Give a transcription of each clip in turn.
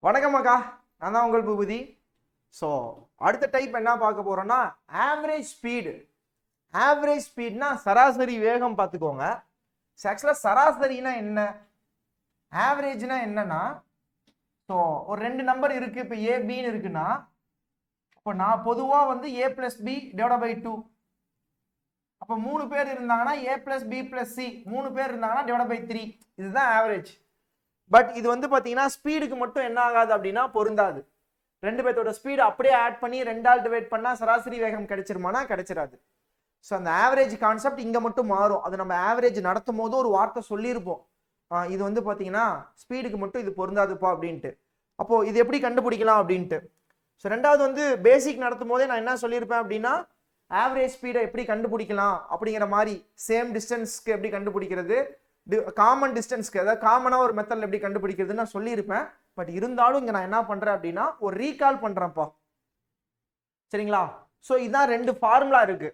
வணக்கம் அக்கா, நான் தான் உங்கள் பூபதி. ஸோ அடுத்த டைப் என்ன பார்க்க போறோம்னா ஆவரேஜ் ஸ்பீடு. ஆவரேஜ் ஸ்பீட்னா சராசரி வேகம் பார்த்துக்கோங்க. ஆக்சுவலாக சராசரினா என்ன, ஆவரேஜ்னா என்னன்னா, ஸோ ஒரு ரெண்டு நம்பர் இருக்கு, இப்போ ஏபின்னு இருக்குன்னா, இப்போ நான் பொதுவாக வந்து ஏ பிளஸ் பி டிவைட் பை 2. அப்போ 3 பேர் இருந்தாங்கன்னா ஏ பிளஸ் பி பிளஸ் சி, 3 பேர் இருந்தாங்கன்னா டிவைட் பை 3. இதுதான் ஆவரேஜ். பட் இது வந்து பார்த்தீங்கன்னா ஸ்பீடுக்கு மட்டும் என்ன ஆகாது அப்படின்னா பொருந்தாது. ரெண்டு பேர்த்தோட ஸ்பீடு அப்படியே ஆட் பண்ணி 2ஆல் டிவைட் பண்ணால் சராசரி வேகம் கிடைச்சிருமானா கிடைச்சிடாது. ஸோ அந்த ஆவரேஜ் கான்செப்ட் இங்கே மட்டும் மாறும். அது நம்ம ஆவரேஜ் நடத்தும் போது ஒரு வார்த்தை சொல்லியிருப்போம், இது வந்து பார்த்தீங்கன்னா ஸ்பீடுக்கு மட்டும் இது பொருந்தாதுப்பா அப்படின்ட்டு. அப்போது இது எப்படி கண்டுபிடிக்கலாம் அப்படின்ட்டு. ஸோ ரெண்டாவது வந்து பேசிக் நடத்தும் போதே நான் என்ன சொல்லியிருப்பேன் அப்படின்னா, ஆவரேஜ் ஸ்பீடை எப்படி கண்டுபிடிக்கலாம் அப்படிங்கிற மாதிரி, சேம் டிஸ்டன்ஸ்க்கு எப்படி கண்டுபிடிக்கிறது, காமன் டிஸ்டன்ஸ்க்கு, அதாவது காமனாக ஒரு மெத்தடில் எப்படி கண்டுபிடிக்கிறதுன்னு நான் சொல்லியிருப்பேன். பட் இருந்தாலும் இங்கே நான் என்ன பண்ணுறேன் அப்படின்னா ஒரு ரீகால் பண்ணுறேன்ப்பா, சரிங்களா? ஸோ இதுதான் ரெண்டு ஃபார்முலா இருக்கு.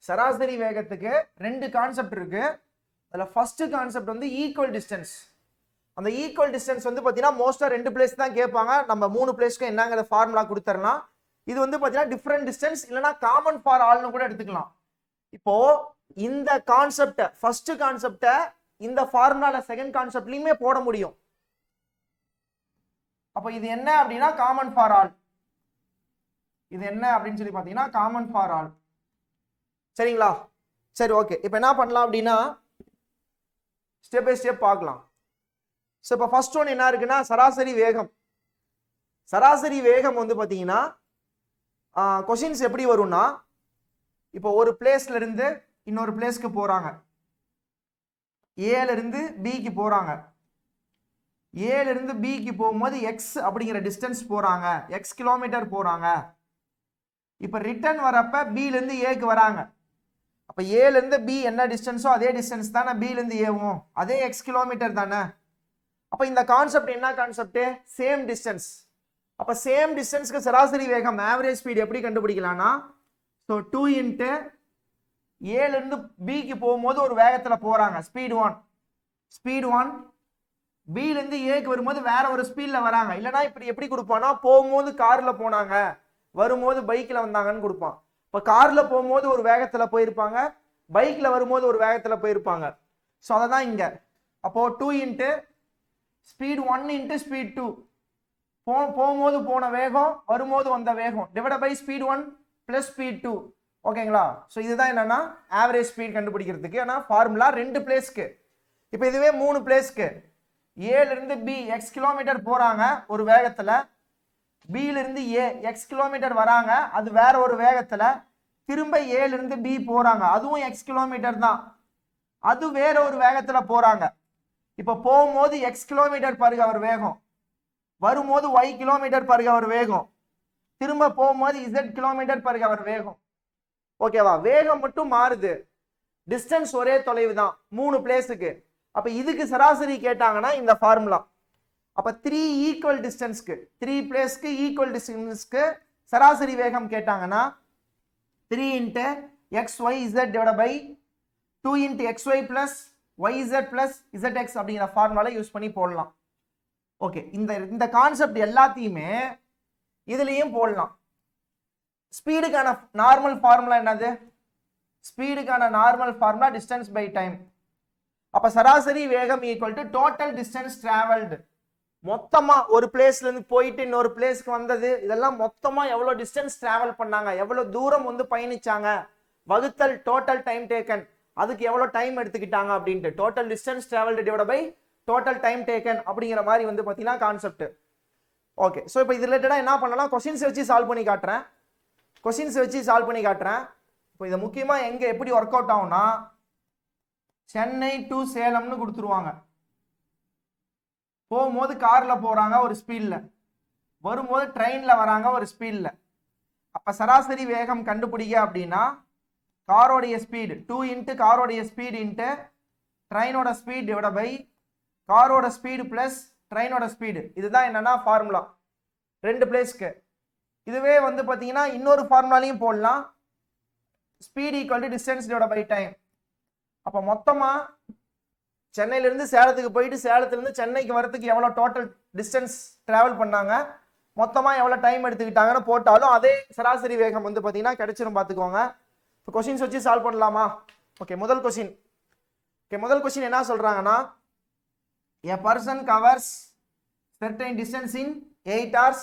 சராசரி வேகத்துக்கு ரெண்டு கான்செப்ட் இருக்கு. அதில் ஃபர்ஸ்ட் கான்செப்ட் வந்து ஈக்குவல் டிஸ்டன்ஸ். அந்த ஈக்குவல் டிஸ்டன்ஸ் வந்து பார்த்தீங்கன்னா மோஸ்ட்டாக 2 பிளேஸ் தான் கேட்பாங்க. நம்ம 3 பிளேஸ்க்கு என்னங்கிற ஃபார்முலா கொடுத்துடலாம். இது வந்து பார்த்தீங்கன்னா டிஃப்ரெண்ட் டிஸ்டன்ஸ், இல்லைனா காமன் ஃபார் ஆல்னு கூட எடுத்துக்கலாம். இப்போ இந்த கான்செப்டை, ஃபர்ஸ்ட் கான்செப்டை இந்த ஃபார்முலால செகண்ட் கான்செப்ட்லயுமே போட முடியும். அப்போ இது என்ன அப்படின்னா காமன் ஃபார் ஆல். இது என்ன அப்படின்னு சொல்லி பார்த்தீங்கன்னா காமன் ஃபார் ஆல், சரிங்களா? சரி, ஓகே. இப்போ என்ன பண்ணலாம் அப்படின்னா ஸ்டெப் பை ஸ்டெப் பார்க்கலாம். ஸோ இப்போ ஃபர்ஸ்ட் ஒன் என்ன இருக்குன்னா சராசரி வேகம். சராசரி வேகம் வந்து பார்த்தீங்கன்னா கொஷின்ஸ் எப்படி வரும்னா, இப்போ ஒரு பிளேஸ்ல இருந்து இன்னொரு பிளேஸ்க்கு போறாங்க, ஏல இருந்து பிக்கு போறாங்க. ஏல இருந்து பிக்கு போகும்போது எக்ஸ் அப்படிங்கிற டிஸ்டன்ஸ் போறாங்க, எக்ஸ் கிலோமீட்டர் போறாங்க. இப்போ ரிட்டர்ன் வரப்ப பில இருந்து ஏக்கு வராங்க. அப்ப ஏல இருந்து பி என்ன டிஸ்டன்ஸோ அதே டிஸ்டன்ஸ் தானே பில இருந்து ஏவும், அதே எக்ஸ் கிலோமீட்டர் தானே. அப்ப இந்த கான்செப்ட் என்ன கான்செப்ட், சேம் டிஸ்டன்ஸ். அப்ப சேம் டிஸ்டன்ஸ்க்கு சராசரி வேகம் ஆவரேஜ் ஸ்பீட் எப்படி கண்டுபிடிக்கலாம்னா, ஸோ 2 இன்ட்டு ஏல இருந்து பிக்கு போகும்போது ஒரு வேகத்துல போறாங்க, ஸ்பீட் 1. ஸ்பீட் 1 பில இருந்து ஏக்கு வரும்போது வேற ஒரு ஸ்பீட்ல வராங்க. இல்லைன்னா இப்படி எப்படி கொடுப்பானா, போகும்போது கார்ல போனாங்க, வரும்போது பைக்ல வந்தாங்கன்னு கொடுப்பான். இப்போ கார்ல போகும்போது ஒரு வேகத்துல போயிருப்பாங்க, பைக்ல வரும்போது ஒரு வேகத்துல போயிருப்பாங்க. ஸோ அதை தான் இங்க. அப்போ 2 இன்ட்டு ஸ்பீட் 1 இன்ட்டு ஸ்பீட் 2, போகும்போது போன வேகம், வரும்போது வந்த வேகம், divide by speed 1 plus speed 2. ஓகேங்களா? ஸோ இதுதான் என்னன்னா ஆவரேஜ் ஸ்பீட் கண்டுபிடிக்கிறதுக்கு ஏன்னா ஃபார்முலா ரெண்டு பிளேஸ்க்கு. இப்போ இதுவே 3 பிளேஸ்க்கு, ஏல இருந்து பி எக்ஸ் கிலோமீட்டர் போறாங்க ஒரு வேகத்துல, பில இருந்து ஏ எக்ஸ் கிலோமீட்டர் வராங்க அது வேற ஒரு வேகத்துல, திரும்ப ஏல இருந்து பி போறாங்க, அதுவும் எக்ஸ் கிலோமீட்டர் தான், அது வேற ஒரு வேகத்துல போறாங்க. இப்ப போகும்போது எக்ஸ் கிலோமீட்டர் பர் ஹவர் வேகம், வரும்போது ஒய் கிலோமீட்டர் பர் ஹவர் வேகம், திரும்ப போகும்போது இசட் கிலோமீட்டர் பர் ஹவர் வேகம். ஓகேவா? வேகம் மட்டும் மாறுது, டிஸ்டன்ஸ் ஒரே தொலைவு தான் 3 பிளேஸுக்கு. அப்ப இதுக்கு சராசரி கேட்டாங்கன்னா இந்த ஃபார்முலா. அப்ப 3 ஈக்குவல் டிஸ்டன்ஸ்க்கு, 3 பிளேஸ்க்கு ஈக்குவல் டிஸ்டன்ஸ்க்கு சராசரி வேகம் கேட்டாங்கன்னா 3 into X Y Z divide by 2 into X Y plus Y Z plus Z X அப்படிங்கிற ஃபார்முலா யூஸ் பண்ணி போடலாம். ஓகே, இந்த கான்செப்ட் எல்லாத்தையுமே இதுலயும் போடலாம். ஸ்பீடுக்கான நார்மல் ஃபார்முலா என்னது, ஸ்பீடுக்கான normal formula distance by time. அப்ப சராசரி வேகம் equal to total distance travelled. மொத்தமா ஒரு பிளேஸ்ல இருந்து போயிட்டு இன்னொரு பிளேஸ்க்கு வந்தது, இதெல்லாம் மொத்தமா எவ்வளவு டிஸ்டன்ஸ் டிராவல் பண்ணாங்க, எவ்வளவு தூரம் வந்து பயணிச்சாங்க, வகுத்தல் டோட்டல் டைம் டேக்கன், அதுக்கு எவ்வளவு டைம் எடுத்துக்கிட்டாங்க அப்படின்ட்டு. Total distance travelled divide by total time taken அப்படிங்கிற மாதிரி வந்து பார்த்தீங்கன்னா கான்செப்ட். ஓகே, ஸோ இப்போ இது ரிலேட்டடா என்ன பண்ணலாம், கொஸ்டின்ஸ் வச்சு சால்வ் பண்ணி காட்டுறேன். இப்போ இதை முக்கியமா எங்க எப்படி ஒர்க் அவுட் ஆகும்னா, சென்னை டு சேலம்னு கொடுத்துருவாங்க. போகும்போது கார்ல போறாங்க ஒரு ஸ்பீட்ல, வரும்போது ட்ரெயின்ல வராங்க ஒரு ஸ்பீட்ல. அப்ப சராசரி வேகம் கண்டுபிடிக்க அப்படின்னா காரோடைய ஸ்பீடு 2 இன்ட்டு காரோடைய ஸ்பீடு இன்ட்டு ட்ரெயினோட ஸ்பீட் டிவைட் பை காரோட ஸ்பீடு பிளஸ் ட்ரெயினோட ஸ்பீடு. இதுதான் என்னன்னா ஃபார்முலா ரெண்டு பிளேஸ்க்கு. இதுவே வந்து பார்த்தீங்கன்னா இன்னொரு ஃபார்முலாலையும் போடலாம், speed equal to distance divide by time. அப்போ மொத்தமாக சென்னையில இருந்து சேலத்துக்கு போயிட்டு சேலத்துல இருந்து சென்னைக்கு வரதுக்கு எவ்வளவு டோட்டல் டிஸ்டன்ஸ் டிராவல் பண்ணாங்க, மொத்தமா எவ்வளவு டைம் எடுத்துக்கிட்டாங்கன்னு போட்டாலும் அதே சராசரி வேகம் வந்து பாத்தீங்கன்னா கிடைச்சிரும். பாத்துக்கோங்க. இப்போ கொஸ்டின்ஸ் வச்சு சால்வ் பண்ணலாமா? ஓகே, முதல் கொஸ்டின் என்ன சொல்றாங்கன்னா, a person covers certain distance in 8 hours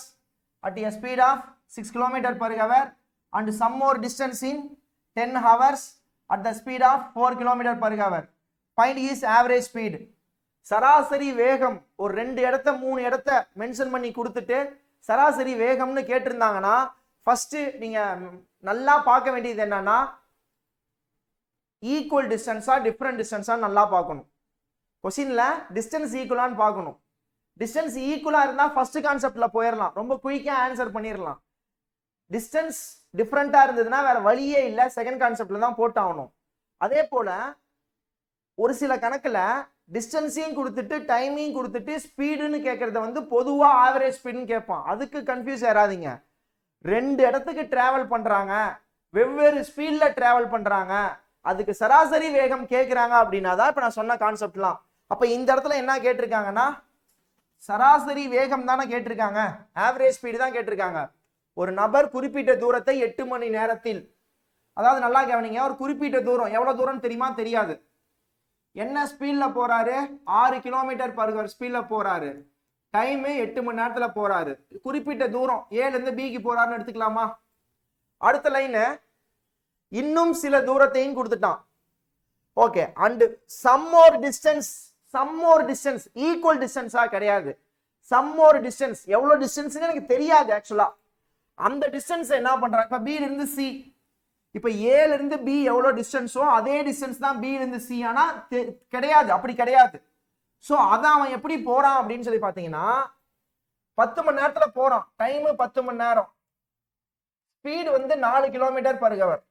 at a speed of 6 km per hour and some more distance in 10 hours at the speed of 4 km per hour. Find his average speed. சராசரி வேகம் ஒரு 2 இடத்த 3 இடத்த mention பண்ணி கொடுத்துட்டு சராசரி வேகம்னு கேட்டிருந்தாங்கன்னா first நீங்க நல்லா பார்க்க வேண்டியது என்னன்னா, ஈக்குவல் டிஸ்டன்ஸா டிஃபரண்ட் டிஸ்டன்ஸா நல்லா பார்க்கணும். கொஸ்டின்ல டிஸ்டன்ஸ் ஈக்குவலான்னு பார்க்கணும். டிஸ்டன்ஸ் ஈக்குவலா இருந்தா ஃபர்ஸ்ட் கான்செப்ட்ல போயிடலாம், ரொம்ப குயிக்கா ஆன்சர் பண்ணிடலாம். டிஸ்டன்ஸ் டிஃபரெண்டா இருந்ததுன்னா வேற வழியே இல்லை, செகண்ட் கான்செப்ட்ல தான் போட்டாகணும். அதே போல ஒரு சில கணக்குல டிஸ்டன்ஸையும் கொடுத்துட்டு டைமையும் கொடுத்துட்டு ஸ்பீடுன்னு கேட்கறத வந்து பொதுவா ஆவரேஜ் ஸ்பீடுன்னு கேட்பான். அதுக்கு கன்ஃபியூஸ் ஆகாதீங்க. 2 இடத்துக்கு டிராவல் பண்றாங்க, வெவ்வேறு ஸ்பீட்ல டிராவல் பண்றாங்க, அதுக்கு சராசரி வேகம் கேட்கிறாங்க அப்படின்னா தான் இப்ப நான் சொன்ன கான்செப்ட்லாம். அப்ப இந்த இடத்துல என்ன கேட்டிருக்காங்கன்னா சராசரி வேகம் தானே கேட்டிருக்காங்க, ஆவரேஜ் ஸ்பீடு தான் கேட்டிருக்காங்க. ஒரு நபர் குறிப்பிட்ட தூரத்தை 8 மணி நேரத்தில், அதாவது நல்லா கவனிங்க, ஒரு குறிப்பிட்ட தூரம் எவ்வளவு தூரம் தெரியுமா? தெரியாது. என்ன ஸ்பீட்ல போறாரு? 6 கிலோமீட்டர் பர் ஹவர் ஸ்பீட்ல போறாரு. டைம் 8 மணி நேரத்துல போறாரு. குறிப்பிட்ட தூரம் ஏல இருந்து பிக்கு போறாருன்னு எடுத்துக்கலாமா? அடுத்த லைன் இன்னும் சில தூரத்தையும் கொடுத்துட்டான். Okay, and some more distance equal டிஸ்டன்ஸா கிடையாது. சம் மோர் டிஸ்டன்ஸ் எவ்வளவு டிஸ்டன்ஸ்னு எனக்கு தெரியாது ஆக்சுவலா. அந்த டிஸ்டன்ஸ் என்ன பண்றாங்க, இப்ப பி இருந்து சி, இப்ப ஏல இருந்து பி எவ்வளவு டிஸ்டன்ஸோ அதே டிஸ்டன்ஸ் தான் பி இருந்து சி. ஆனா கிடையாது, அப்படி கிடையாது. சோ அதான் அவன் எப்படி போறான் அப்படின்னு சொல்லி பாத்தீங்கன்னா 10 மணி நேரத்துல போறான். டைம் 10 மணி நேரம், ஸ்பீடு வந்து 4 கிலோமீட்டர் பர் ஹவர்.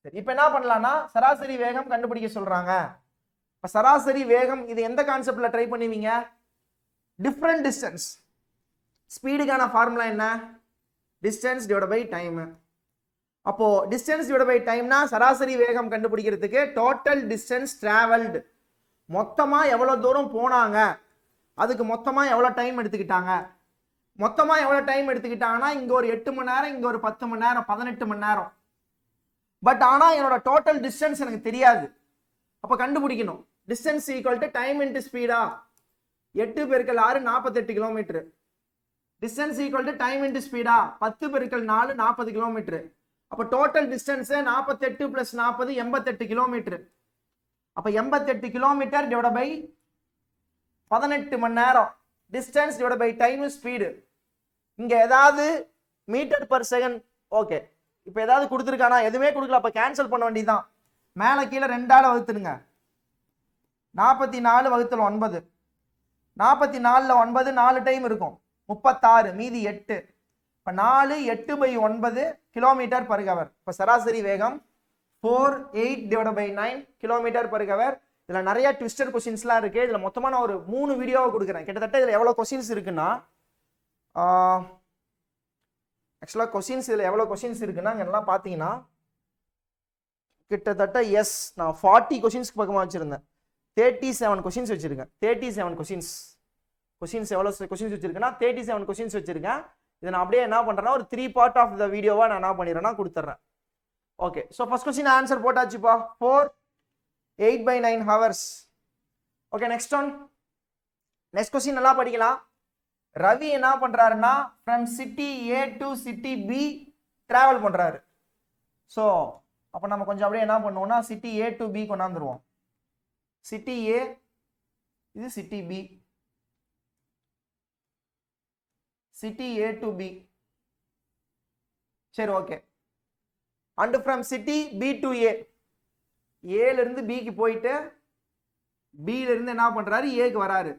சரி, இப்ப என்ன பண்ணலாம்னா சராசரி வேகம் கண்டுபிடிக்க சொல்றாங்க. இப்ப சராசரி வேகம் இது எந்த கான்செப்ட்ல ட்ரை பண்ணுவீங்க? Different distance. ஸ்பீடுக்கான ஃபார்முலா என்ன? Distance divide by time. அப்போ டிஸ்டன்ஸ் டிவைட் பை டைம்னா சராசரி வேகம் கண்டுபிடிக்கிறதுக்கு டோட்டல் டிஸ்டன்ஸ் டிராவல்டு, மொத்தமா எவ்வளவு தூரம் போனாங்க, அதுக்கு மொத்தமா எவ்வளவு டைம் எடுத்துக்கிட்டாங்க. மொத்தமா எவ்வளவு டைம் எடுத்துக்கிட்டாங்கன்னா இங்க ஒரு 8 மணி நேரம், இங்க ஒரு 10 மணி நேரம், 18 மணி நேரம். பட் ஆனா என்னோட டோட்டல் டிஸ்டன்ஸ் எனக்கு தெரியாது. அப்ப கண்டுபிடிக்கணும். Distance equal to time into speedo. 8 பெருக்கல் 6 48 kilometre. Distance equal to time into speedo 10 பெருக்கல் 4 40 கிலோமீட்டர். அப்ப டோட்டல் டிஸ்டன்ஸ் 48 பிளஸ் 40 88 கிலோமீட்டர். அப்ப 88 கிலோமீட்டர் டிவைட் பை 18 மணி நேரம். Distance divide by time speed. இங்க ஏதாவது மீட்டர் பர் செகண்ட். ஓகே, இப்ப ஏதாவது கொடுத்துருக்கானா? எதுவுமே கொடுக்கல. அப்ப கேன்சல் பண்ண வேண்டியதுதான். மேல கீழே 2ஆல வகுத்துருங்க. 44 வகுத்தல் 9, 44ல 9 4 டைம் இருக்கும், 36, மீதி 8. இப்ப 4 8 பை 9 கிலோமீட்டர் பர் ஹவர். இப்ப சராசரி வேகம் 48 divide by 9 kilometre per hour. இதுல நிறைய ட்விஸ்டர் கொஸ்டின்ஸ்லாம் இருக்கு. இதுல மொத்தமா நான் ஒரு 3 வீடியோவை கொடுக்குறேன். கிட்டத்தட்ட இதுல எவ்வளவு கொஸ்டின்ஸ் இருக்குன்னா, ஆக்சுவலா கொஸ்டின்ஸ் இதுல எவ்வளவு கொஸ்டின்ஸ் இருக்குன்னா எல்லாம் பாத்தீங்கன்னா கிட்டத்தட்ட நான் 40 கொஸ்டின்ஸ்க்கு பக்கமா வச்சிருந்தேன். 37 கொஸ்டின்ஸ் வச்சிருக்கேன். 37 கொஸ்டின்ஸ் எவ்வளவு கொஸ்டின்ஸ் வச்சிருக்கேன்னா 37 கொஸ்டின்ஸ் வச்சிருக்கேன். இதை நான் அப்படியே என்ன பண்றேன்னா ஒரு 3 பார்ட் ஆஃப் த வீடியோவா நான் என்ன பண்ணிடுறேன்னா கொடுத்துட்றேன். Okay, so first question answer போட்டாச்சுப்பா. 4 8 by 9 hours. Okay, next next question நல்லா படிக்கலாம். ரவி என்ன பண்றாருன்னா from city A to city B travel பண்றாரு. ஸோ அப்போ நம்ம கொஞ்சம் அப்படியே என்ன பண்ணுவோம்னா சிட்டி ஏ டு பி கொண்டாந்துருவோம். சிட்டி ஏ, இது city B, city A to B. சரி, okay. And from city B to A, ஏல இருந்து பிக்கு போயிட்டு பில இருந்து என்ன பண்றாரு ஏக்கு வராரு.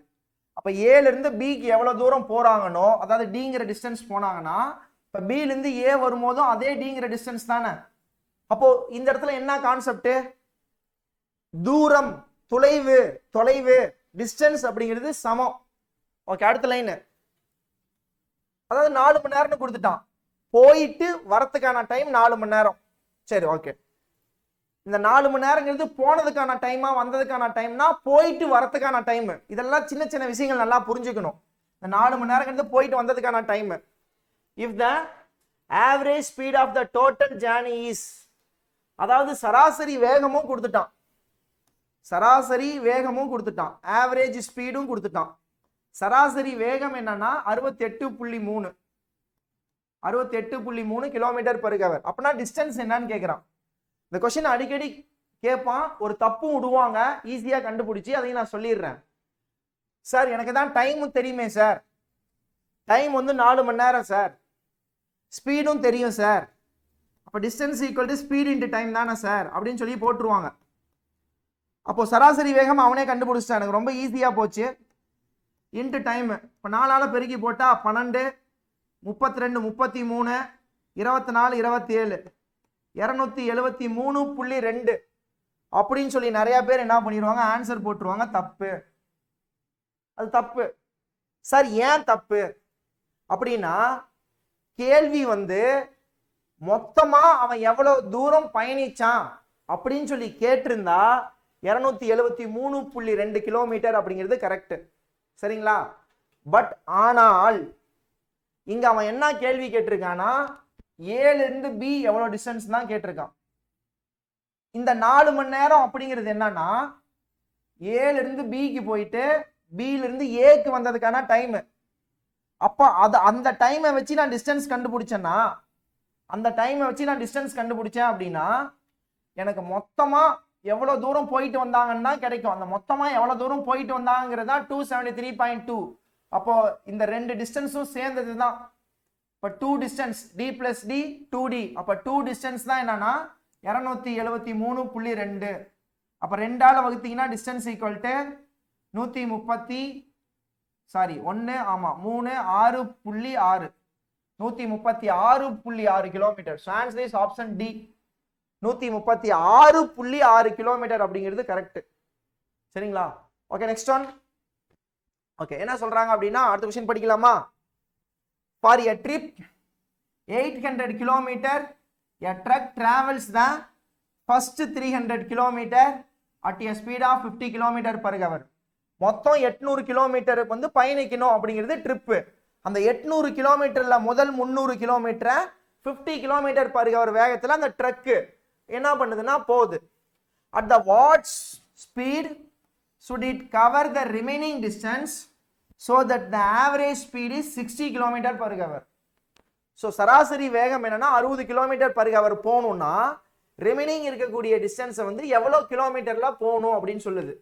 அப்ப ஏல இருந்து பிக்கு எவ்வளவு தூரம் போறாங்கன்னோ, அதாவது டிங்கிற டிஸ்டன்ஸ் போனாங்கன்னா இப்ப பில இருந்து ஏ வரும்போதும் அதே டிங்கிற டிஸ்டன்ஸ் தானே. அப்போ இந்த இடத்துல என்ன கான்செப்ட்? தூரம், தொலைவு டிஸ்டன்ஸ் அப்படிங்கிறது சமம். ஓகே, அடுத்த லைன். அதாவது 4 மணி நேரம்னு கொடுத்துட்டான். போயிட்டு வரத்துக்கான டைம் 4 மணி நேரம். சரி, ஓகே. இந்த 4 மணி நேரங்கிறது போனதுக்கான டைமா வந்ததுக்கான டைம்னா போயிட்டு வரதுக்கான டைம். இதெல்லாம் சின்ன சின்ன விஷயங்கள் நல்லா புரிஞ்சுக்கணும். இந்த 4 மணி நேரங்கிறது போயிட்டு வந்ததுக்கான time. If the average speed of the total journey is, அதாவது சராசரி வேகமும் கொடுத்துட்டான், சராசரி வேகமும் கொடுத்துட்டான், ஆவரேஜ் ஸ்பீடும் கொடுத்துட்டான். சராசரி வேகம் என்னன்னா 68.3 கிலோமீட்டர் பெர் ஹவர். அப்படின்னா டிஸ்டன்ஸ் என்னன்னு கேட்கிறான். இந்த கொஸ்டின் அடிக்கடி கேட்பான், ஒரு தப்பும் விடுவாங்க, ஈஸியா கண்டுபிடிச்சி அதையும் நான் சொல்லிடுறேன். சார் எனக்கு தான் டைமும் தெரியுமே சார், டைம் வந்து 4 மணி நேரம் சார், ஸ்பீடும் தெரியும் சார், அப்போ distance equal to speed into time தானே சார் அப்படின்னு சொல்லி போட்டுருவாங்க. அப்போ சராசரி வேகம் அவனே கண்டுபிடிச்சிட்டான், எனக்கு ரொம்ப ஈஸியா போச்சு. இன்ட்டு டைம், இப்போ 4ஆல பெருக்கி போட்டா 12, 32, 33, 24, 27, 273.2 அப்படின்னு சொல்லி நிறைய பேர் என்ன பண்ணிடுவாங்க, ஆன்சர் போட்டுருவாங்க. தப்பு, அது தப்பு. சார் ஏன் தப்பு அப்படின்னா, கேள்வி வந்து மொத்தமா அவன் எவ்வளவு தூரம் பயணிச்சான் அப்படின்னு சொல்லி கேட்டிருந்தா 273.2 கிலோமீட்டர் அப்படிங்கிறது கரெக்ட், சரிங்களா? பட் ஆனால் இங்க அவன் என்ன கேள்வி கேட்டிருக்கானா, ஏல இருந்து பி எவ்வளவு டிஸ்டன்ஸ் தான் கேட்டிருக்கான். இந்த 4 மணி நேரம் அப்படிங்கிறது என்னன்னா, ஏல இருந்து பிக்கு போயிட்டு பில இருந்து ஏக்கு வந்ததுக்கான டைம். அப்ப அது அந்த டைமை வச்சு நான் டிஸ்டன்ஸ் கண்டுபிடிச்சேன்னா, அந்த டைமை வச்சு நான் டிஸ்டன்ஸ் கண்டுபிடிச்சேன் அப்படின்னா எனக்கு மொத்தமா எவ்வளவு தூரம் போயிட்டு வந்தாங்கன்னு தான் கிடைக்கும். அந்த மொத்தமா எவ்வளவு தூரம் போயிட்டு வந்தாங்கிறதா 273.2. அப்போ இந்த ரெண்டு டிஸ்டன்ஸும் சேர்ந்தது தான். இப்போ 2 distance D plus D 2d, அப்போ 2 டிஸ்டன்ஸ் தான் என்னன்னா 273.2. அப்போ 2ஆல வகுத்தீங்கன்னா டிஸ்டன்ஸ் ஈக்குவல் டு 130, சாரி 1 ஆமா 3 6.6, 136.6 kilometre. Answer is option D, 136.6 kilometre அப்படிங்கிறது கரெக்ட், சரிங்களா? Okay, next one. ஓகே, என்ன சொல்றாங்க அப்படின்னா, அடுத்த क्वेश्चन படிக்கலாமா? For a trip 800 kilometer, a truck travels the first 300 kilometer at a speed of 50 kilometer per hour. மொத்தம் 800 kilometre வந்து பயணிக்கணும் அப்படிங்கிறது ட்ரிப். அந்த 800 கிலோமீட்டர்ல முதல் 300 கிலோமீட்டரை 50 கிலோமீட்டர் per hour வேகத்துல அந்த ட்ரக் என்ன பண்ணுதுன்னா போகுது. At the what speed should it cover the remaining distance so that the average speed is 60 km per hour? So சராசரி வேகம் என்னன்னா 60 கிலோமீட்டர் per hour போகணும்னா ரிமைனிங் இருக்கக்கூடிய டிஸ்டன்ஸை வந்து எவ்வளோ கிலோமீட்டர்ல போகணும் அப்படின்னு சொல்லுது,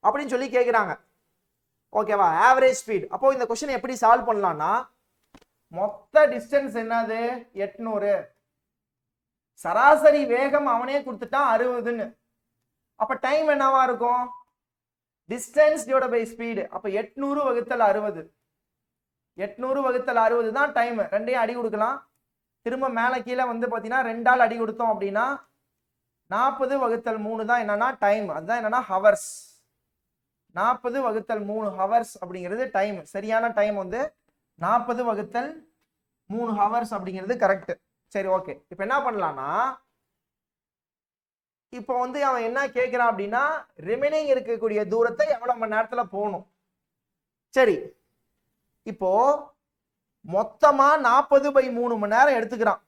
அப்படின்னு சொல்லி கேட்குறாங்க. ஓகேவா? Average speed. அப்போ இந்த கொஸ்டின் எப்படி சால்வ் பண்ணலாம்னா, மொத்த டிஸ்டன்ஸ் என்னது 800, சராசரி வேகம் அவனே கொடுத்துட்டான் 60ன்னு. அப்ப டைம் என்னவா இருக்கும்? Distance divided by speed. அப்ப 800 வகுத்தல் 60, 800 வகுத்தல் 60 தான் டைம். ரெண்டையும் அடி கொடுக்கலாம். திரும்ப மேல கீழே வந்து பாத்தீங்கன்னா 2ஆல் அடி கொடுத்தோம் அப்படின்னா 40 வகுத்தல் 3 தான் என்னன்னா டைம். அதுதான் என்னன்னா ஹவர்ஸ். 40 வகுத்தல் 3 ஹவர்ஸ் அப்படிங்கிறது டைம். சரியான டைம் வந்து 40 வகுத்தல் 3 ஹவர்ஸ் அப்படிங்கிறது கரெக்ட். சரி, ஓகே. இப்போ என்ன பண்ணலாம்னா, இப்போ வந்து அவன் என்ன கேட்கிறான் அப்படின்னா, ரிமைனிங் இருக்கக்கூடிய தூரத்தை எவ்வளவு மணி நேரத்துல போகணும். சரி, இப்போ மொத்தமா 40/3 மணி நேரம் எடுத்துக்கிறான்.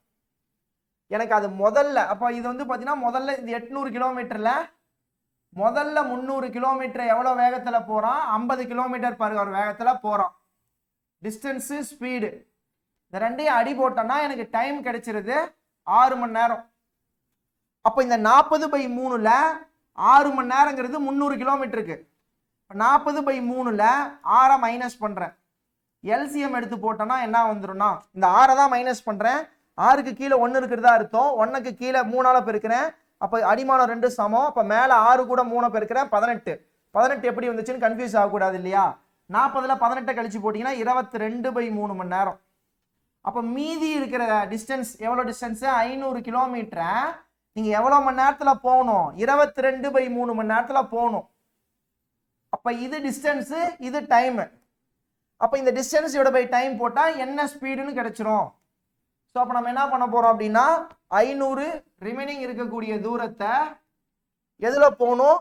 எனக்கு அது முதல்ல, அப்ப இது வந்து பாத்தீங்கன்னா முதல்ல இந்த 800 கிலோமீட்டர்ல முதல்ல 300 கிலோமீட்டர் எவ்வளவு வேகத்துல போறான்? 50 கிலோமீட்டர் per hour வேகத்துல போறான். டிஸ்டன்ஸ், ஸ்பீடு, இந்த ரெண்டையும் அடி போட்டோம்னா எனக்கு டைம் கிடைச்சிருது 6 மணி நேரம். அப்ப இந்த 40/3ல 6 மணி நேரங்கிறது 300 கிலோமீட்டருக்கு. 40/3ல 6 மைனஸ் பண்றேன். எல்சிஎம் எடுத்து போட்டோம்னா என்ன வந்துரும்னா, இந்த 6 தான் மைனஸ் பண்றேன். 6க்கு கீழே 1 இருக்கிறதா அர்த்தம். 1க்கு கீழே 3ஆல பெருக்கிறேன். அப்ப அடிமானம் 2 சமம். அப்ப மேல 6 கூட 3 பெருக்கிறேன் 18. 18 எப்படி வந்துச்சுன்னு கன்ஃபியூஸ் ஆகக்கூடாது இல்லையா? 40ல 18 கழிச்சு போட்டீங்கன்னா 22/3 மணி நேரம். அப்ப மீதி இருக்கிற டிஸ்டன்ஸ் எவ்வளவு டிஸ்டன்ஸ்? 500 கிலோமீட்டரை நீங்க எவ்வளவு மணி நேரத்துல போகணும்? 22/3 மணி நேரத்துல போகணும். அப்ப இது டிஸ்டன்ஸ், இது டைம். அப்ப இந்த டிஸ்டன்ஸ் டிவைடட் பை டைம் போட்டா என்ன ஸ்பீடுன்னு கிடைச்சிரும். ஸோ அப்போ நம்ம என்ன பண்ண போறோம் அப்படின்னா, 500 ரிமைனிங் இருக்கக்கூடிய தூரத்தை எதுல போகணும்?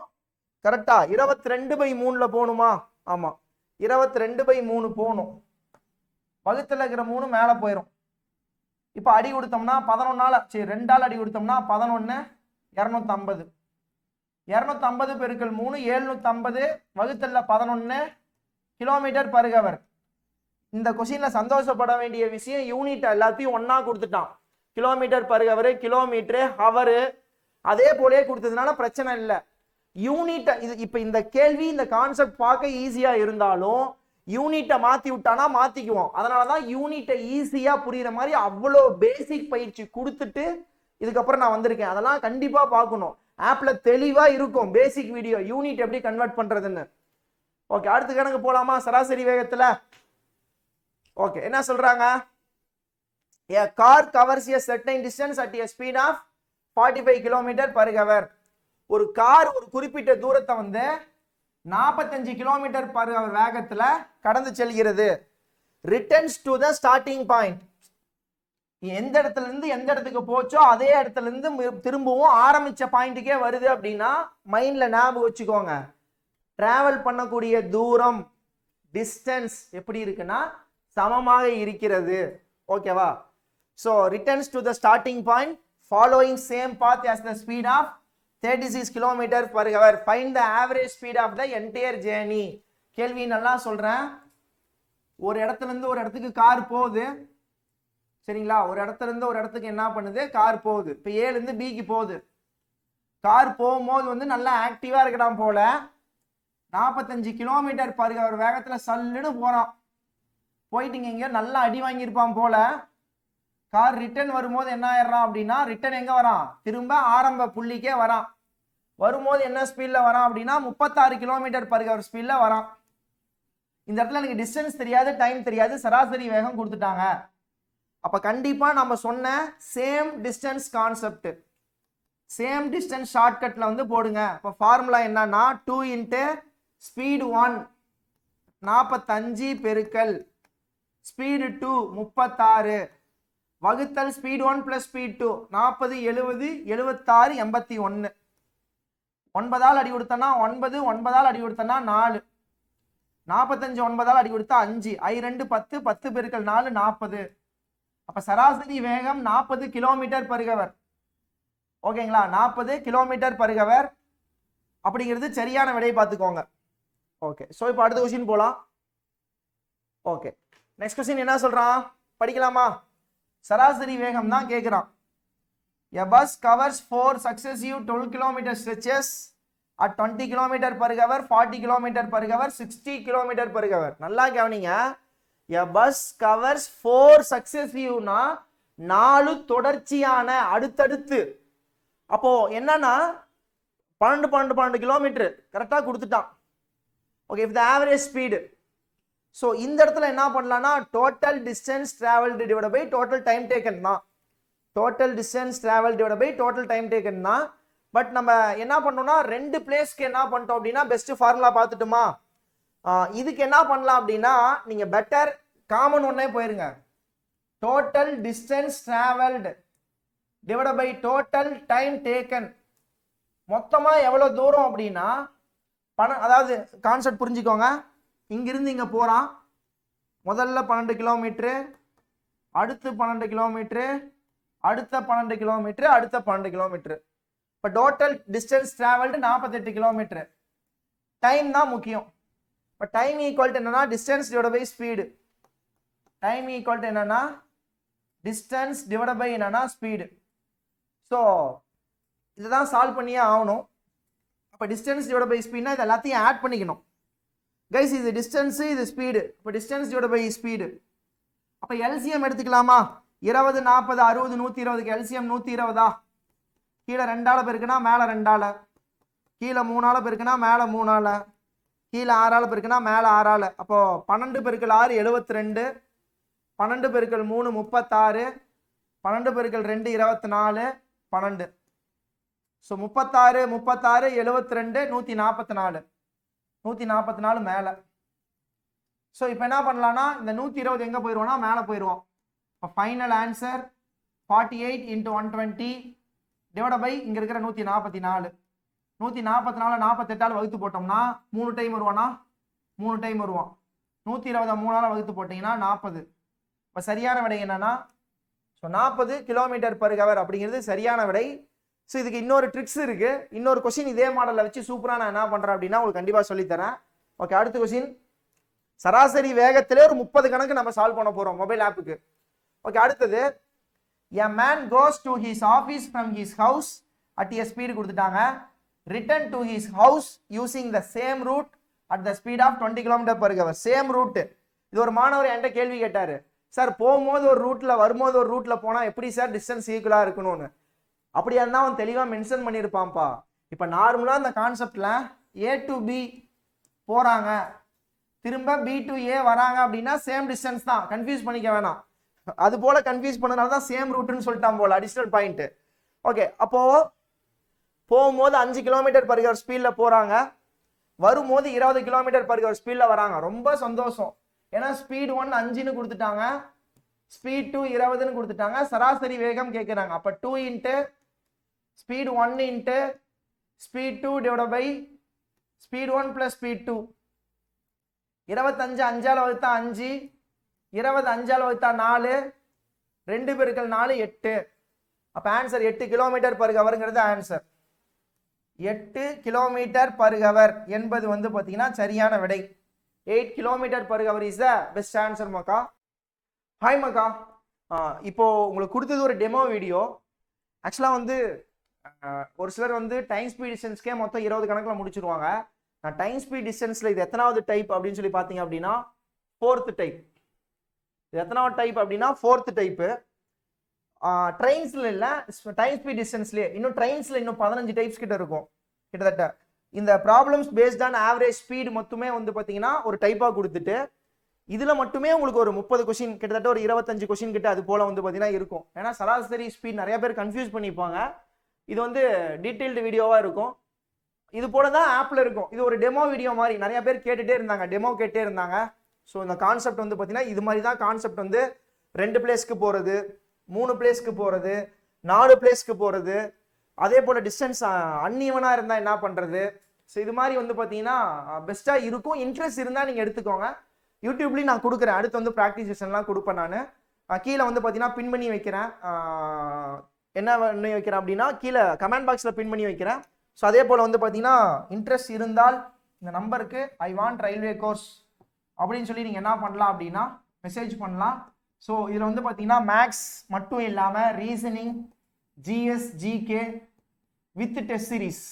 கரெக்டா 22/3ல போகணுமா? ஆமா 22/3 போகணும். வகுத்துல இருக்கிற 3 மேல போயிடும். இப்ப அடி கொடுத்தோம்னா 11ஆல, சரி 2ஆல் அடி கொடுத்தோம்னா 11 250. 250 பெருக்கல் 3 750 வகுத்தல்ல 11 கிலோமீட்டர் பர் ஹவர். இந்த கொஸ்டின்ல சந்தோஷப்பட வேண்டிய விஷயம் யூனிட் எல்லாத்தையும் ஒன்னா கொடுத்துட்டான். Kilometre per hour, kilometre, hour அதே போலயே கொடுத்ததுனால பிரச்சனை இல்லை. யூனிட் இது இப்ப இந்த கேள்வி இந்த கான்செப்ட் பார்க்க ஈஸியா இருந்தாலும் யூனிட்டை மாத்தி விட்டானா மாத்திக்குவோம். அதனாலதான் யூனிட்டை ஈஸியா புரியுற மாதிரி அவ்வளோ பேசிக் பயிற்சி கொடுத்துட்டு இதுக்கப்புறம் நான் வந்திருக்கேன். அதெல்லாம் கண்டிப்பா பார்க்கணும். ஆப்ல தெளிவா இருக்கும் பேசிக் வீடியோ யூனிட் எப்படி கன்வெர்ட் பண்றதுன்னு. ஓகே, அடுத்த கணக்கு போலாமா? சராசரி வேகத்துல. ஓகே, என்ன சொல்றாங்க? A car covers a certain distance at a speed of 45 km per hour. ஒரு கார் ஒரு குறிப்பிட்ட தூரத்தை வந்து 45 கிலோமீட்டர் பர் ஹவர் வேகத்துல கடந்து செல்கிறது. Returns to the starting point. எந்த இடத்துல இருந்து எந்த இடத்துக்கு போச்சோ அதே இடத்துல இருந்து திரும்பவும் ஆரம்பிச்ச பாயிண்ட்டுக்கே வருது அப்படின்னா மைண்ட்ல ஞாபகம் வச்சுக்கோங்க. டிராவல் பண்ணக்கூடிய தூரம் டிஸ்டன்ஸ் எப்படி இருக்குன்னா சமமாக இருக்கிறது. ஓகேவா? So returns to the starting point following same path as the speed of 36 km per hour. Find the average speed of the entire journey. கேள்வி நல்லா சொல்றேன். ஒரு இடத்துல இருந்து ஒரு இடத்துக்கு கார் போகுது, சரிங்களா? ஒரு இடத்துல இருந்து ஒரு இடத்துக்கு என்ன பண்ணுது? கார் போகுது. இப்போ ஏல இருந்து பிக்கு போகுது. கார் போகும்போது வந்து நல்லா ஆக்டிவா இருக்கலாம் போல 45 கிலோமீட்டர் பர் ஹவர் வேகத்துல சல்லுன்னு போறான். போயிட்டு இங்க நல்லா அடி வாங்கியிருப்பான் போல. கார் ரிட்டர்ன் வரும்போது என்ன ஆயிடுறான் அப்படின்னா, ரிட்டர்ன் எங்க வரான்? திரும்ப ஆரம்ப புள்ளிக்கே வரான். வரும்போது என்ன ஸ்பீட்ல வரான் அப்படின்னா 36 கிலோமீட்டர் பர் ஹவர் ஸ்பீட்ல வரான். இந்த இடத்துல எனக்கு டிஸ்டன்ஸ் தெரியாது, டைம் தெரியாது, சராசரி வேகம் கொடுத்துட்டாங்க. அப்ப கண்டிப்பா நம்ம சொன்ன same distance concept, same distance ஷார்ட்கட்ல வந்து போடுங்க. இப்போ ஃபார்முலா என்னன்னா 2 × ஸ்பீடு 1 45 பெருக்கல் ஸ்பீடு 2 36 வகுத்தல் ஸ்பீட் 1 + ஸ்பீட் 2 40 70 76 81. 9ஆல் அடி கொடுத்தனா 9, 9ஆல் அடி கொடுத்தனா 4, 45 9ஆல் அடி கொடுத்தா 5, I2 10, 10 பெருக்கல் 4 40. அப்ப சராசரி வேகம் 40 கிலோமீட்டர் பர் ஹவர். ஓகேங்களா? 40 கிலோமீட்டர் பர் ஹவர் அப்படிங்கிறது சரியான விடையை பார்த்துக்கோங்க. ஓகே, ஸோ இப்போ அடுத்த கொஸ்டின் போலாம். ஓகே, நெக்ஸ்ட் கொஸ்டின் என்ன சொல்றான் படிக்கலாமா? சராசரி வேகம் தான் கேட்குறான். A bus covers 4 successive 12 km stretches at 20 km per hour, 40 km per hour, 60 km per hour. நல்லா கவனிங்க. A bus covers 4 successiveனா 4 தொடர்ச்சியான அடுத்தடுத்து. அப்போ என்னன்னா 12 கிலோமீட்டர் கரெக்டா கொடுத்துட்டான். Okay, if the average speed. So இந்த இடத்துல என்ன பண்ணலாம்னா total distance travelled divide by total time taken தான். Total distance travel divide by total time taken தான். பட் நம்ம என்ன பண்ணோம்னா ரெண்டு பிளேஸ்க்கு என்ன பண்ணிட்டோம் அப்படின்னா பெஸ்ட் ஃபார்முலா பார்த்துட்டுமா. இதுக்கு என்ன பண்ணலாம் அப்படின்னா நீங்க பெட்டர் காமன் ஒன்னே போயிருங்க. Total distance travelled divide by total time taken. மொத்தமா எவ்வளவு தூரம் அப்படின்னா அதாவது கான்செப்ட் புரிஞ்சுக்கோங்க. இங்கிருந்து இங்க போறான். முதல்ல 12 கிலோமீட்டரு, அடுத்து 12 கிலோமீட்டரு, அடுத்த 12 கிலோமீட்டரு, அடுத்த 12 கிலோமீட்டரு. இப்போ total distance travelled 48 kilometre. Time தான் முக்கியம். இப்போ டைம் ஈக்குவல் டு என்னன்னா distance divide by speed. Time equal to என்னன்னா டிஸ்டன்ஸ் டிவைட் பை என்னன்னா ஸ்பீடு. ஸோ இதுதான் சால்வ் பண்ணியே ஆகணும். அப்போ டிஸ்டன்ஸ் டிவைட் பை ஸ்பீட்னா இது எல்லாத்தையும் ஆட் பண்ணிக்கணும். கைஸ் இது டிஸ்டன்ஸ், இது ஸ்பீடு. இப்போ டிஸ்டன்ஸ் டிவைட் பை ஸ்பீடு. அப்போ எல்சிஎம் எடுத்துக்கலாமா? 20 40 60 120க்கு எல்சிஎம் 120. கீழே 2ஆல பெருக்குனா மேலே 2ஆல, கீழே 3ஆல பெருக்குனா மேலே 3ஆல, கீழே 6ஆல பெருக்குனா மேலே 6ஆல. அப்போ 12 பெருக்கல் 6 72, 12 பெருக்கல் 3 36, 12 பெருக்கல் 2 24, 12. ஸோ 36 36 72 144, 144 மேலே. ஸோ இப்போ என்ன பண்ணலாம்னா இந்த 120 எங்கே போயிடுவோம்னா மேலே போயிடுவோம். இப்போ ஃபைனல் ஆன்சர் 48 × 120 டிவைட் பை இங்கே இருக்கிற 144. 144 48ஆல் வகுத்து போட்டோம்னா 3 டைம் வருவானா 3 டைம் வருவான். 120 3ஆல் வகுத்து போட்டீங்கன்னா 40. இப்போ சரியான விடை என்னன்னா 40 km/h அப்படிங்கிறது சரியான விடை. ஸோ இதுக்கு இன்னொரு ட்ரிக்ஸ் இருக்கு. இன்னொரு கொஸ்டின் இதே மாடலில் வச்சு சூப்பராக நான் என்ன பண்றேன் அப்படின்னா உங்களுக்கு கண்டிப்பாக சொல்லித்தரேன். ஓகே, அடுத்த கொஸ்டின் சராசரி வேகத்திலே ஒரு 30 கணக்கு நம்ம சால்வ் பண்ண போறோம் மொபைல் ஆப்புக்கு. ஓகே, அடுத்தது a man goes to his office from his house at a speed கொடுத்துட்டாங்க. return to his house using the same route at the speed of 20 km/h. Same route. இது ஒரு மாணவர் என்கிட்ட கேள்வி கேட்டாரு, சார் போகும்போது ஒரு ரூட்ல வரும்போது ஒரு ரூட்ல போனா எப்படி சார் டிஸ்டன்ஸ் ஈக்குவலா இருக்கணும்னு. அப்படியா இருந்தா அவன் தெளிவா மென்ஷன் பண்ணியிருப்பான்ப்பா. இப்ப நார்மலா இந்த கான்செப்ட்ல A to B போறாங்க, திரும்ப B to A வராங்க அப்படின்னா சேம் டிஸ்டன்ஸ் தான், கன்ஃபியூஸ் பண்ணிக்க வேணாம். அது போல கன்ஃபியூஸ் பண்ணனால தான் சேம் ரூட்னு சொல்லிட்டான் போல, அடிஷனல் பாயிண்ட். ஓகே, அப்போ போகும்போது 5 km/h ஸ்பீட்ல போறாங்க, வரும்போது 20 km/h ஸ்பீட்ல வராங்க. ரொம்ப சந்தோஷம். ஏன்னா ஸ்பீட் 1 5ன்னு கொடுத்துட்டாங்க, ஸ்பீட் 2 20ன்னு கொடுத்துட்டாங்க, சராசரி வேகம் கேட்குறாங்க. அப்ப 2 into speed 1 into speed 2 divide by speed 1 plus speed 2. 25 5ஆல் வகுத்தா 5, 20 5ஆல் வகுத்தா 4, 2 பெருக்கல் 4 8. அப்ப ஆன்சர் 8 km/h ஆன்சர். 8 km/h என்பது வந்து பாத்தீங்கன்னா சரியான விடை. 8 km/h is the best answer மக்கா. ஹாய் மக்கா, இப்போ உங்களுக்கு கொடுத்தது ஒரு டெமோ வீடியோ. ஆக்சுவலா வந்து ஒரு சிலர் வந்து டைம் ஸ்பீட் டிஸ்டன்ஸ்க்கே மொத்தம் 20 கணக்கில் முடிச்சிருவாங்க. நான் டைம் ஸ்பீட் டிஸ்டன்ஸ்ல இது எத்தனாவது டைப் அப்படின்னு சொல்லி பார்த்தீங்க அப்படின்னா 4th டைப். இது எத்தனாவது டைப் அப்படின்னா 4th டைப்பு. ட்ரெயின்ஸ்ல இல்ல, டைம் ஸ்பீட் டிஸ்டன்ஸ்லயே இன்னும் ட்ரெயின்ஸ்ல இன்னும் 15 டைப்ஸ் கிட்ட இருக்கும் கிட்டத்தட்ட. இந்த problems based on average speed மொத்தமே வந்து பாத்தீங்கன்னா ஒரு டைப்பா கொடுத்துட்டு இதுல மட்டுமே உங்களுக்கு ஒரு 30 கொஸ்டின் கிட்டத்தட்ட ஒரு 25 கொஸ்டின் கிட்ட அது போல வந்து பாத்தீங்கன்னா இருக்கும். ஏன்னா சராசரி ஸ்பீட் நிறைய பேர் கன்ஃபியூஸ் பண்ணிப்பாங்க. இது வந்து டீடைல்டு வீடியோவா இருக்கும். இது போல தான் ஆப்ல இருக்கும். இது ஒரு டெமோ வீடியோ மாதிரி நிறைய பேர் கேட்டுட்டே இருந்தாங்க, டெமோ கேட்டே இருந்தாங்க. ஸோ இந்த கான்செப்ட் வந்து பாத்தீங்கன்னா இது மாதிரி தான் கான்செப்ட். வந்து 2 பிளேஸ்க்கு போறது, 3 பிளேஸ்க்கு போறது, 4 பிளேஸ்க்கு போறது, அதே போல டிஸ்டன்ஸ் அன்ஈவனா இருந்தா என்ன பண்றது. ஸோ இது மாதிரி வந்து பாத்தீங்கன்னா பெஸ்டா இருக்கும். இன்ட்ரெஸ்ட் இருந்தா நீங்க எடுத்துக்கோங்க. யூடியூப்லயும் நான் கொடுக்குறேன். அடுத்து வந்து ப்ராக்டிஸ் செஷன்லாம் கொடுப்பேன் நான். கீழே வந்து பாத்தீங்கன்னா பின் பண்ணி வைக்கிறேன். என்ன பண்ணி வைக்கிறேன் அப்படின்னா கீழே கமெண்ட் பாக்ஸ்ல பின் பண்ணி வைக்கிறேன். ஸோ அதே போல வந்து பாத்தீங்கன்னா இன்ட்ரெஸ்ட் இருந்தால் இந்த நம்பருக்கு ஐ வாண்ட் ரயில்வே கோர்ஸ் அப்படின்னு சொல்லி நீங்க என்ன பண்ணலாம் அப்படின்னா மெசேஜ் பண்ணலாம். ஸோ இதில் வந்து பார்த்தீங்கன்னா மேக்ஸ் மட்டும் இல்லாமல் reasoning, GS, GK with test series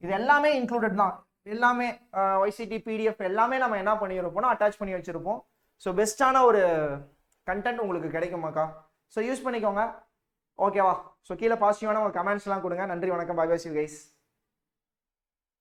இது எல்லாமே இன்க்ளூடட் தான். எல்லாமே YCT PDF எல்லாமே நம்ம என்ன பண்ணியிருப்போம்னா அட்டாச் பண்ணி வச்சிருப்போம். ஸோ பெஸ்ட்டான ஒரு கண்டென்ட் உங்களுக்கு கிடைக்குமாக்கா. ஸோ யூஸ் பண்ணிக்கோங்க. ஓகேவா. ஸோ கீழே பாசிட்டிவான உங்கள் கமெண்ட்ஸ்லாம் கொடுங்க. நன்றி, வணக்கம், bye bye, see you guys.